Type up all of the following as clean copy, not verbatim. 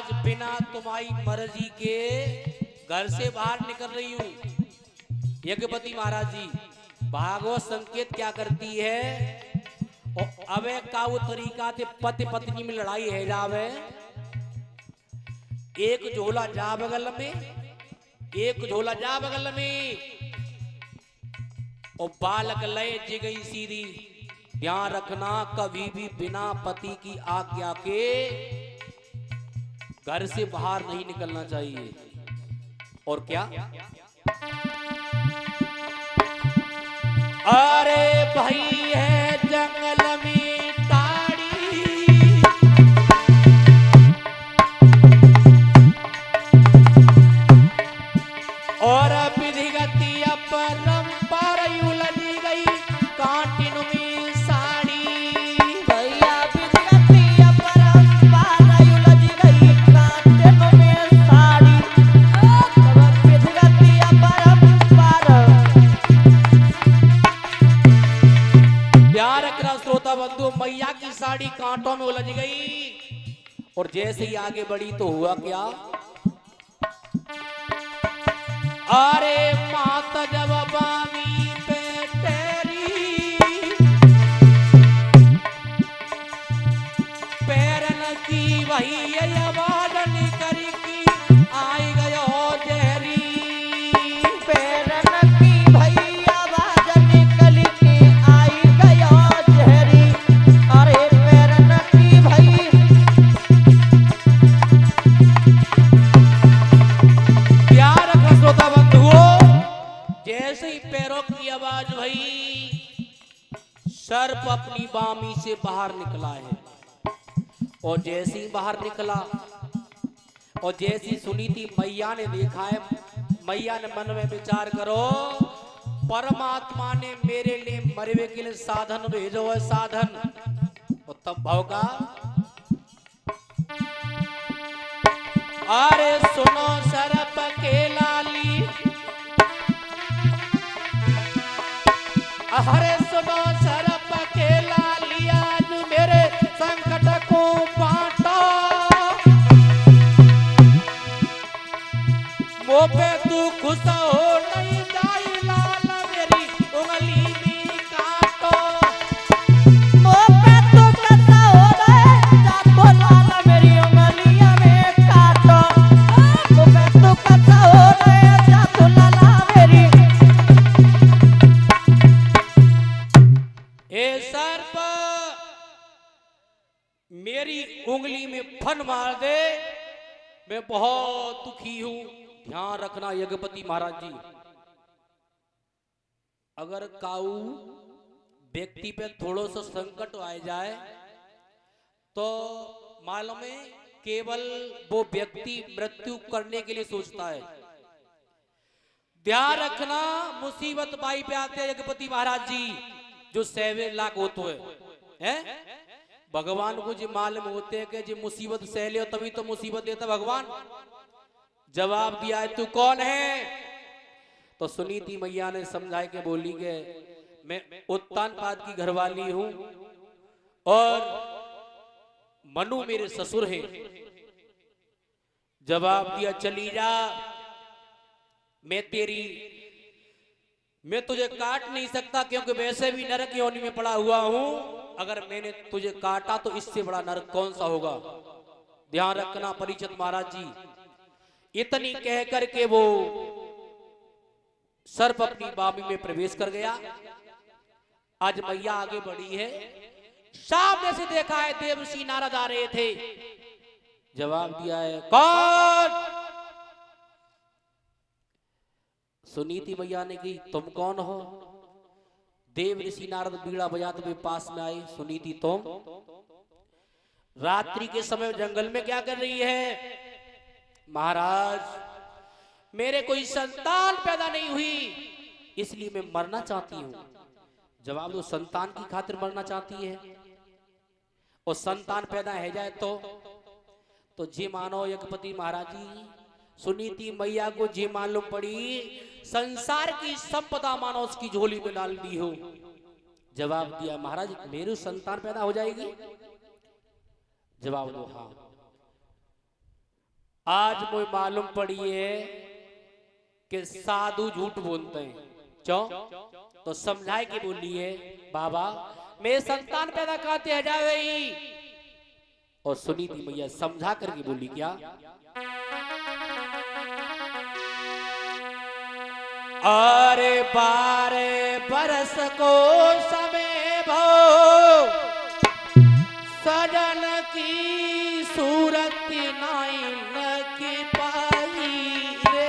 आज बिना तुम्हारी मर्जी के घर से बाहर निकल रही हूँ। यज्ञपति महाराज जी, भागवत संकेत क्या करती है? और अबे का वो तरीका थे पति पत्नी में लड़ाई है जावे, एक झोला जा बगल में, एक झोला जा बगल में, और बालक लय जी गई सीधी। ध्यान रखना, कभी भी बिना पति की आज्ञा के घर से बाहर नहीं निकलना चाहिए। और क्या? अरे भाई है जंगल में ताड़ी, और विधिगति परंपरा उलझ गई काटिन में साड़ी। भैया विधिगति परंपरा उलझ गई काटिन में साड़ी। विधिगति परंपरा। ध्यान रखना श्रोता बंधु, मैया की साड़ी कांटों में उलझ गई, और जैसे ही आगे बढ़ी तो हुआ क्या? अरे माता जब बामी पे तेरी पैरन की वही आवाज निकल की आई गयो जहरी। पैरन की भैया आवाज निकल के आई गयो जहरी। अरे पैरन की भई। प्यार रखा श्रोता बंधुओं, जैसे ही पैरों की आवाज भई, सर्प अपनी बामी से बाहर निकला है। और जैसे ही बाहर निकला, और जैसी सुनी थी मैया ने देखा है, मैया ने मन में विचार करो, परमात्मा ने मेरे लिए मरवे के लिए साधन भेजो है, साधन। और तब भौका, अरे सुनो सरप के लाली, अरे सुनो सरप के लाली, आज मेरे संकट को बांटा। वो पे तू खुश हो नहीं जाई लाल, मेरी उंगली में काटो। मुँह पे तू कैसा हो रहे जाको लाल मेरी उंगलियां में काटो। मुँह पे तू कैसा हो रहे जाको लाला मेरी। ए सर्प, मेरी उंगली में फन मार दे, मैं बहुत दुखी हूं। ध्यान रखना यज्ञपति महाराज जी, अगर काऊ व्यक्ति पे थोड़ा सा संकट आ जाए तो मालूम है केवल वो व्यक्ति मृत्यु करने के लिए सोचता है। ध्यान रखना, मुसीबत बाई पे आते हैं यज्ञपति महाराज जी, जो 7 लाख होते हैं, भगवान को जो मालूम होते हैं कि जो मुसीबत सह ले तभी तो मुसीबत देता भगवान। जवाब दिया है, तू कौन है? तो सुनीति मैया ने समझाए के बोली के मैं उत्तानपाद की घरवाली हूं, और मनु मेरे ससुर हैं। जवाब दिया, चली जा, मैं तुझे काट नहीं सकता, क्योंकि वैसे भी नरक योनि में पड़ा हुआ हूं। अगर मैंने तुझे काटा तो इससे बड़ा नरक कौन सा होगा। ध्यान रखना परीक्षित महाराज जी, इतनी कह करके वो सर्प अपनी बामी में प्रवेश कर गया। आज मैया आगे बढ़ी है, सामने से देखा है देवर्षि नारद आ रहे थे। जवाब दिया है, कौन? सुनीति मैया ने की, तुम कौन हो? देव ऋषि नारद बीड़ा बजाते हुए पास में आए। सुनीति, तुम रात्रि के समय जंगल में क्या कर रही है? महाराज, मेरे कोई संतान पैदा नहीं हुई, इसलिए मैं मरना चाहती हूं। जवाब दो, संतान की खातिर मरना चाहती है? और संतान पैदा है जाए तो जी मानो यज्ञपति महाराज जी, सुनीति मैया को जी मालूम पड़ी संसार की संपदा मानो उसकी झोली में डाल दी हो। जवाब दिया, महाराज मेरी संतान पैदा हो जाएगी? जवाब दो, हाँ। आज मुझे मालूम पड़ी है कि साधु झूठ बोलते हैं। क्यों? तो समझाए कि बोलिए बाबा मैं संतान पैदा करते आ जावे। और सुनी थी मैया समझा करके बोली क्या? अरे 12 बरस को समय भो सजन की सूरत नाई की पाई रे।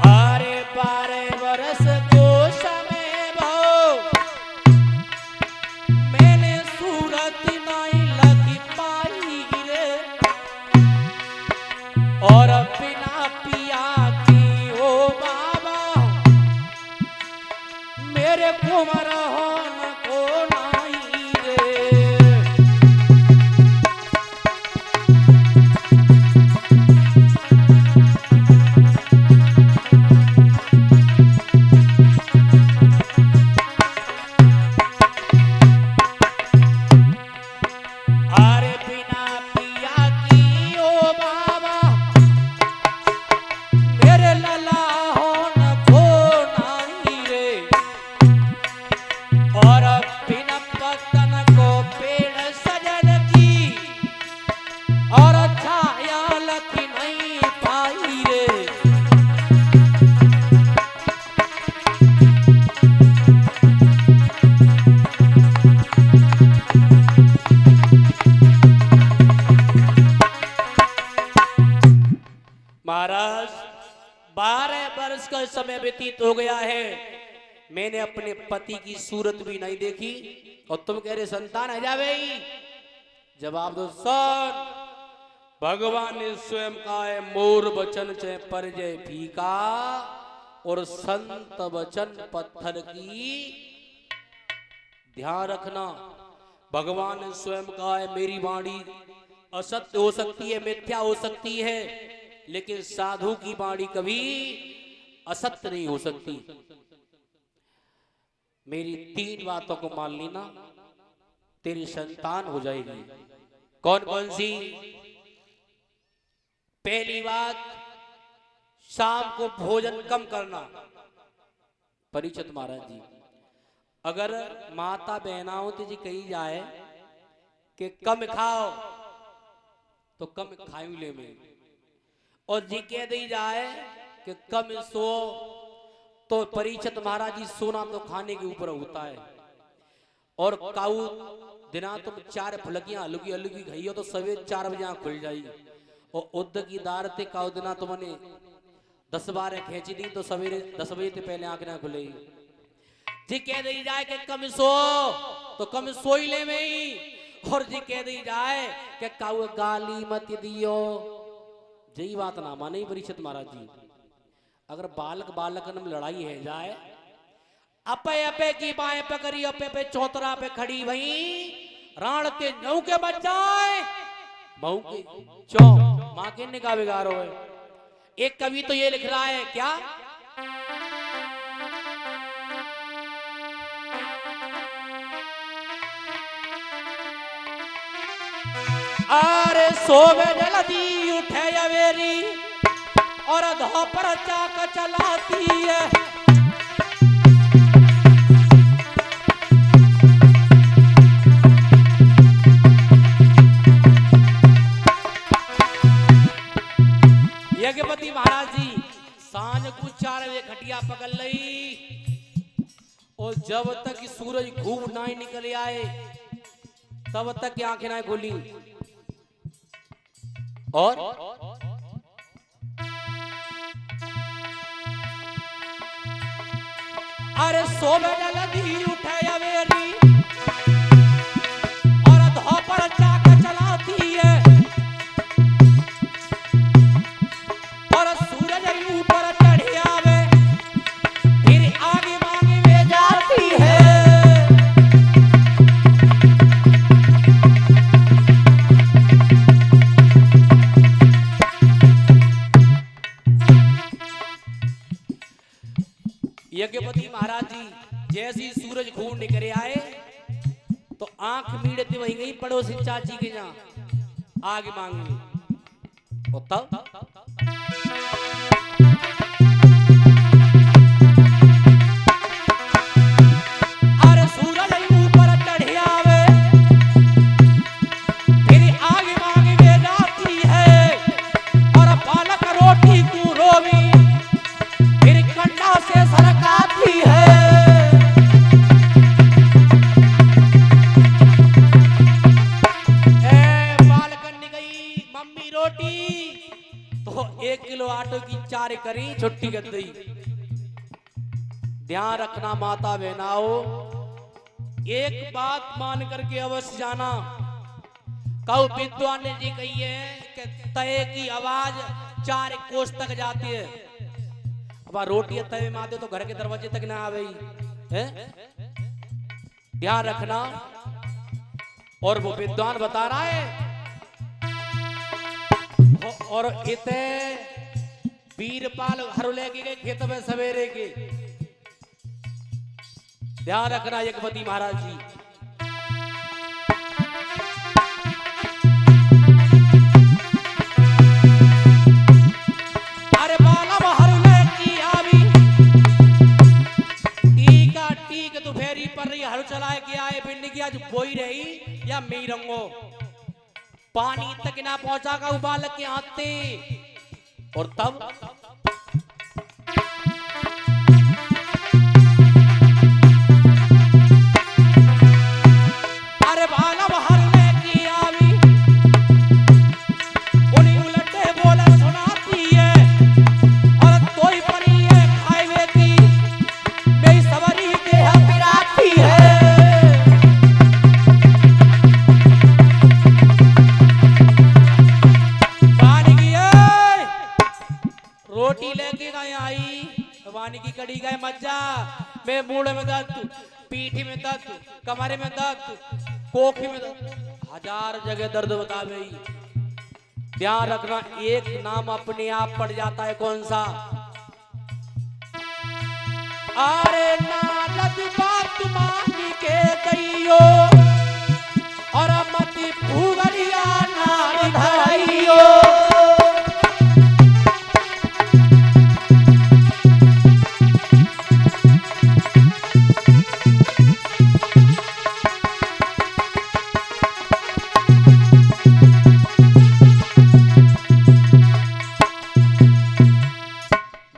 अरे 12 बरस को समय भो मैंने सूरत नाई लगी पाई रे। और बिना पिया की ओ बाबा मेरे कुमर होन को नाई रे। अरे बिना पिया की ओ बाबा मेरे लला होन को नाई रे। और बिना पतन को पेड़ सजन की और छाया लकी नहीं पाई रे। महाराज 12 वर्ष का समय व्यतीत हो गया है, मैंने अपने पति की सूरत भी नहीं देखी और तुम कह रहे संतान है जावे। जवाब दो सन भगवान ने स्वयं कहा है मोर वचन चे पर जय फीका और संत वचन पत्थर की ध्यान रखना। भगवान ने स्वयं कहा है मेरी वाणी असत्य हो सकती है, मिथ्या हो सकती है, लेकिन साधु की वाणी कभी असत्य नहीं हो सकती। मेरी 3 बातों को मान लेना, तेरी संतान हो जाएगी। कौन कौन सी? पहली बात, शाम को भोजन कम करना। परीक्षित महाराज जी, अगर माता बहनाओं जी कही जाए कि कम खाओ तो कम खाई ले में, और जी कह दी जाए कि कम सो तो परीक्षित महाराज जी सोना तो खाने के ऊपर होता है। और काऊ दिना तुम 4 फलकियां अलुगी अलुगी खाइयो तो सवेरे 4 बजे आंख खुल जाएगी। और उद्ध की दार ते काऊ दिना तुमने 10-12 खेची दी तो सवेरे 10 बजे से पहले आंख ना खुलेगी। जी कह दी जाए कि कम सो तो कम सोई ले में ही, और जी कह दी जाए कि काऊ गाली मत दियो, यही बात ना माने परीक्षित महाराज जी। अगर बालक बालक में लड़ाई है जाए, अपे अपे की बाएं पकड़ी अपे पे चौतरा पे खड़ी भई राण के नौ के बच जाए मऊ के चौ मां के निकाह बिगाड़ो है। एक कवि तो ये लिख रहा है क्या, अरे सोवे जल्दी उठे अवेरी और अधो पर चाक चलाती है। यज्ञपति महाराज जी सांझ को 4 बजे खटिया पकड़ लई, और जब तक सूरज खूब ना निकल आए तब तक की आंखें ना खोली। और अरे सोवे जल्दी उठे अवेरी और अधो पर चाक चलाती है, और सूरज ऊपर चढ़ आवे फिर आगे मांगे में जाती है। यज्ञपति महाराज जी जैसे ही सूरज खून निकले आए तो आंख मीड़ते वहीं गई पड़ोसी चाची के जहां आगे मांगी। और तब अरे सूरज ऊपर चढ़े आवे फिर आगे मांगे वे जाती है और पालक रोटी को रोवी फिर कंडा से सरकाती है। रोटी तो 1 किलो आटे की 4 करी छुट्टी कर दी। ध्यान रखना माता बहनाओ, एक बात मान करके अवश्य जाना। कहो विद्वान ने जी कही है कि तय की आवाज 4 कोस तक जाती है। अब रोटी तय में आते तो घर के दरवाजे तक ना आवे है। ध्यान रखना। और वो विद्वान बता रहा है और इते वीरपाल हर लेके गए खेत में सवेरे के। ध्यान रखना यज्ञपति महाराज जी। अरे बाला हर लेकी आवी टीका टीक तो फेरी पर रही हर चलाए के आए बिंड की आज बोई रही या मीरंगो पानी तक ना पहुंचा का उबाल के आते। और तब अरे भाला बाहर लेके आवी उन्हीं उलटे बोले सुनाती है और तोई परी है खाए की मेरी सवरी देह पिराती है। रोटी लेके गए आई वानी की कड़ी गए मज्जा में मूड में दर्द पीठी में दर्द कमरे में दर्द कोखी में दर्द 1000 जगह दर्द बता गई। ध्यान रखना एक नाम अपने आप पड़ जाता है कौन सा। अरे नालद बात मान के दैयो और मत भूगलिया नाल धराइयो।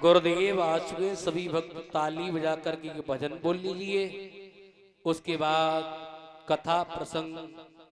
गुरुदेव आ चुके सभी भक्त ताली बजा करके भजन बोल लीजिए। उसके बाद कथा प्रसंग